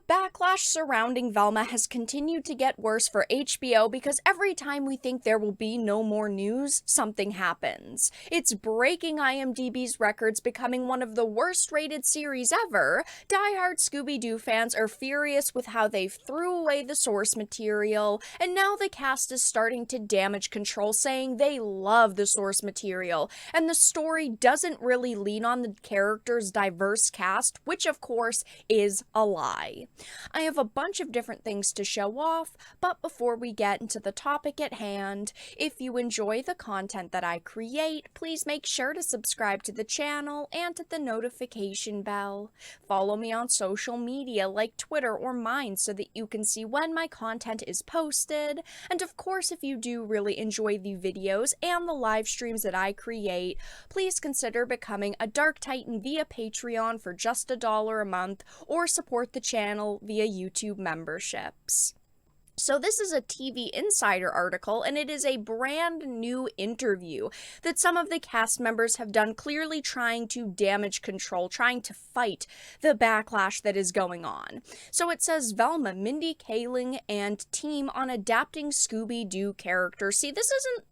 Backlash surrounding Velma has continued to get worse for HBO because every time we think there will be no more news, something happens. It's breaking IMDb's records, becoming one of the worst rated series ever. Die-hard Scooby-Doo fans are furious with how they threw away the source material, and now the cast is starting to damage control, saying they love the source material, and the story doesn't really lean on the characters' diverse cast, which of course is a lie. I have a bunch of different things to show off, but before we get into the topic at hand, if you enjoy the content that I create, please make sure to subscribe to the channel and hit the notification bell. Follow me on social media like Twitter or mine so that you can see when my content is posted. And of course, if you do really enjoy the videos and the live streams that I create, please consider becoming a Dark Titan via Patreon for just $1 a month, or support the channel via YouTube memberships. So this is a TV Insider article, and it is a brand new interview that some of the cast members have done, clearly trying to damage control, trying to fight the backlash that is going on. So it says Velma, Mindy Kaling, and team on adapting Scooby-Doo characters. See, this isn't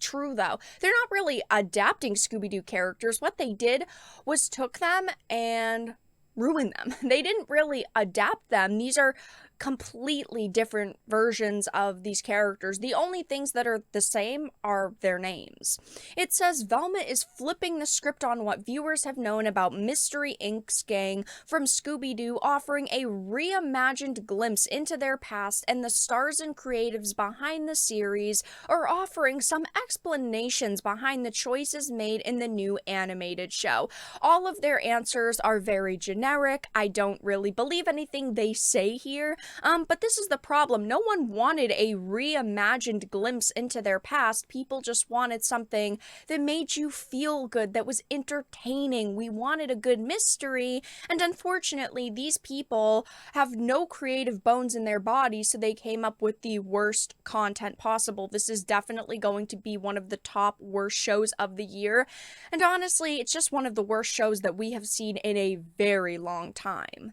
true though. They're not really adapting Scooby-Doo characters. What they did was took them and ruin them. They didn't really adapt them. These are completely different versions of these characters. The only things that are the same are their names. It says Velma is flipping the script on what viewers have known about Mystery Inc.'s gang from Scooby-Doo, offering a reimagined glimpse into their past, and the stars and creatives behind the series are offering some explanations behind the choices made in the new animated show. All of their answers are very generic. I don't really believe anything they say here. But this is the problem. No one wanted a reimagined glimpse into their past. People just wanted something that made you feel good, that was entertaining. We wanted a good mystery, and unfortunately, these people have no creative bones in their body, so they came up with the worst content possible. This is definitely going to be one of the top worst shows of the year, and honestly, it's just one of the worst shows that we have seen in a very long time.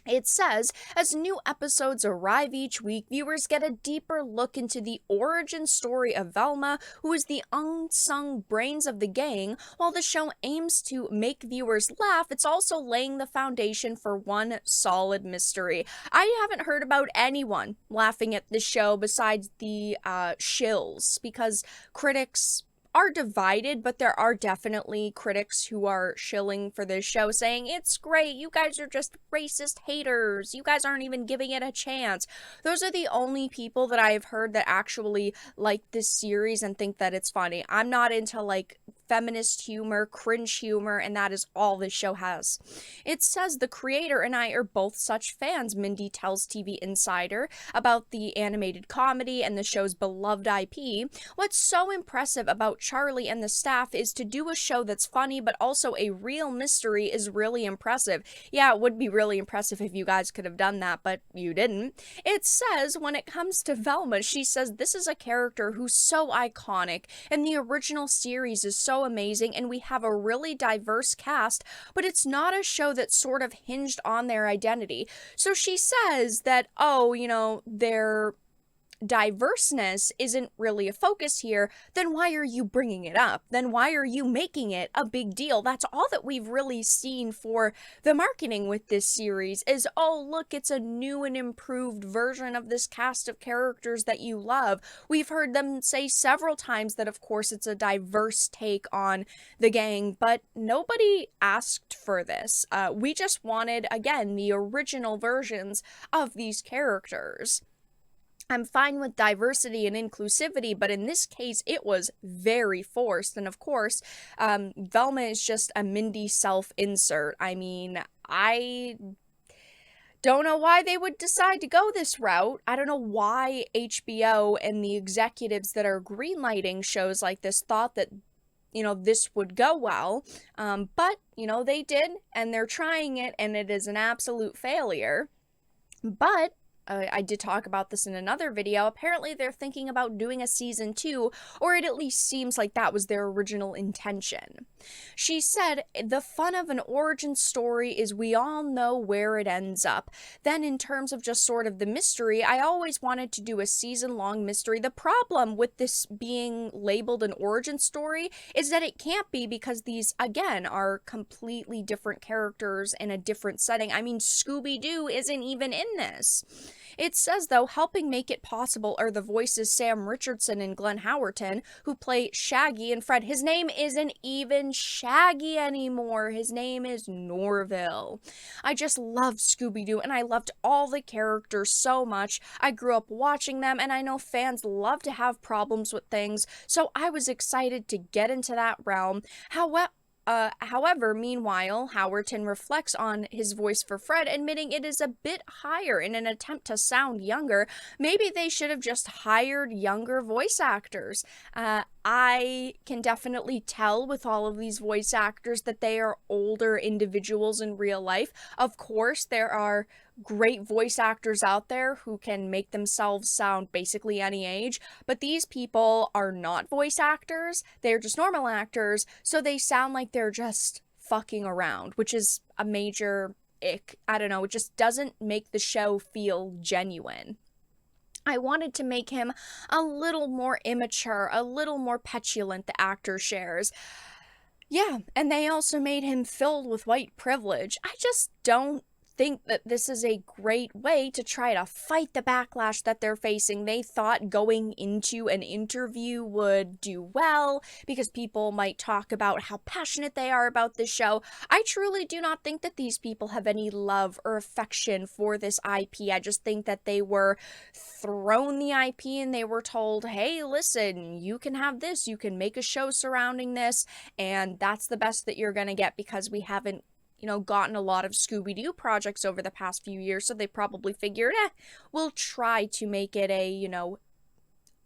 It says, as new episodes arrive each week, viewers get a deeper look into the origin story of Velma, who is the unsung brains of the gang. While the show aims to make viewers laugh, it's also laying the foundation for one solid mystery. I haven't heard about anyone laughing at the show besides the shills, because critics are divided, but there are definitely critics who are shilling for this show, saying it's great, you guys are just racist haters, you guys aren't even giving it a chance. Those are the only people that I've heard that actually like this series and think that it's funny. I'm not into like feminist humor, cringe humor, and that is all this show has. It says the creator and I are both such fans, Mindy tells TV Insider about the animated comedy and the show's beloved IP. What's so impressive about Charlie and the staff is to do a show that's funny but also a real mystery is really impressive. Yeah, it would be really impressive if you guys could have done that, but you didn't. It says when it comes to Velma, she says this is a character who's so iconic, and the original series is so amazing, and we have a really diverse cast, but it's not a show that sort of hinged on their identity. So she says that, oh, you know, their diverseness isn't really a focus here. Then why are you bringing it up? Then why are you making it a big deal? That's all that we've really seen for the marketing with this series is, oh, look, it's a new and improved version of this cast of characters that you love. We've heard them say several times that, of course, it's a diverse take on the gang, but nobody asked for this. We just wanted, again, the original versions of these characters. I'm fine with diversity and inclusivity, but in this case, it was very forced. And of course, Velma is just a Mindy self-insert. I mean, I don't know why they would decide to go this route. I don't know why HBO and the executives that are greenlighting shows like this thought that, you know, this would go well. But, you know, they did, and they're trying it, and it is an absolute failure. But I did talk about this in another video. Apparently they're thinking about doing a season 2, or it at least seems like that was their original intention. She said, "The fun of an origin story is we all know where it ends up. Then in terms of just sort of the mystery, I always wanted to do a season-long mystery. The problem with this being labeled an origin story is that it can't be, because these, again, are completely different characters in a different setting. I mean, Scooby-Doo isn't even in this." It says, though, helping make it possible are the voices Sam Richardson and Glenn Howerton, who play Shaggy and Fred. His name isn't even Shaggy anymore. His name is Norville. I just love Scooby-Doo, and I loved all the characters so much. I grew up watching them, and I know fans love to have problems with things, so I was excited to get into that realm. However, meanwhile, Howerton reflects on his voice for Fred, admitting it is a bit higher in an attempt to sound younger. Maybe they should have just hired younger voice actors. I can definitely tell with all of these voice actors that they are older individuals in real life. Of course, there are great voice actors out there who can make themselves sound basically any age, but these people are not voice actors. They're just normal actors, so they sound like they're just fucking around, which is a major ick. I don't know, it just doesn't make the show feel genuine. I wanted to make him a little more immature, a little more petulant, the actor shares. Yeah, and they also made him filled with white privilege. I just don't think that this is a great way to try to fight the backlash that they're facing. They thought going into an interview would do well because people might talk about how passionate they are about this show. I truly do not think that these people have any love or affection for this IP. I just think that they were thrown the IP and they were told, hey, listen, you can have this, you can make a show surrounding this, and that's the best that you're gonna get, because we haven't gotten a lot of Scooby-Doo projects over the past few years, so they probably figured, we'll try to make it a,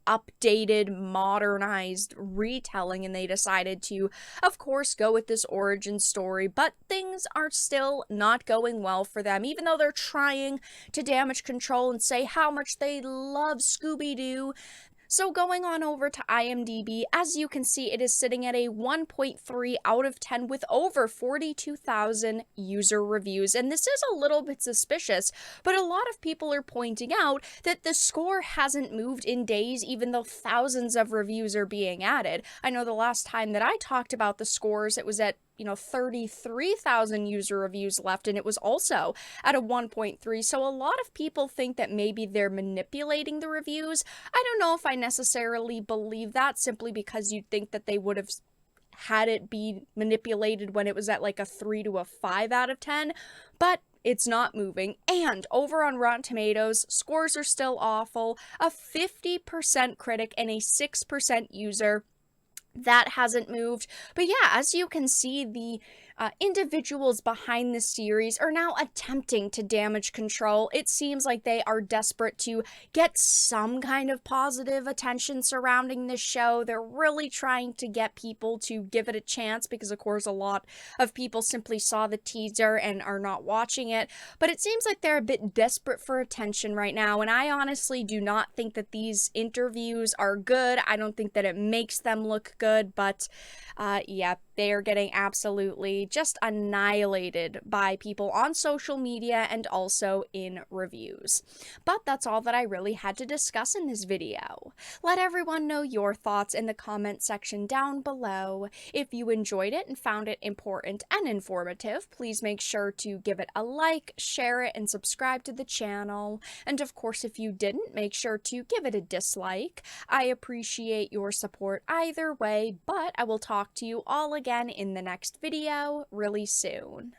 updated, modernized retelling, and they decided to, of course, go with this origin story, but things are still not going well for them, even though they're trying to damage control and say how much they love Scooby-Doo. So going on over to IMDb, as you can see, it is sitting at a 1.3 out of 10 with over 42,000 user reviews. And this is a little bit suspicious, but a lot of people are pointing out that the score hasn't moved in days, even though thousands of reviews are being added. I know the last time that I talked about the scores, it was at 33,000 user reviews left, and it was also at a 1.3. So a lot of people think that maybe they're manipulating the reviews. I don't know if I necessarily believe that, simply because you'd think that they would have had it be manipulated when it was at like a 3 to a 5 out of 10, but it's not moving. And over on Rotten Tomatoes, scores are still awful. A 50% critic and a 6% user. That hasn't moved. But yeah, as you can see, the individuals behind the series are now attempting to damage control. It seems like they are desperate to get some kind of positive attention surrounding this show. They're really trying to get people to give it a chance, because of course a lot of people simply saw the teaser and are not watching it. But it seems like they're a bit desperate for attention right now, and I honestly do not think that these interviews are good. I don't think that it makes them look good, but yeah, they are getting absolutely just annihilated by people on social media and also in reviews. But that's all that I really had to discuss in this video. Let everyone know your thoughts in the comment section down below. If you enjoyed it and found it important and informative, please make sure to give it a like, share it, and subscribe to the channel. And of course, if you didn't, make sure to give it a dislike. I appreciate your support either way, but I will talk to you all again in the next video really soon.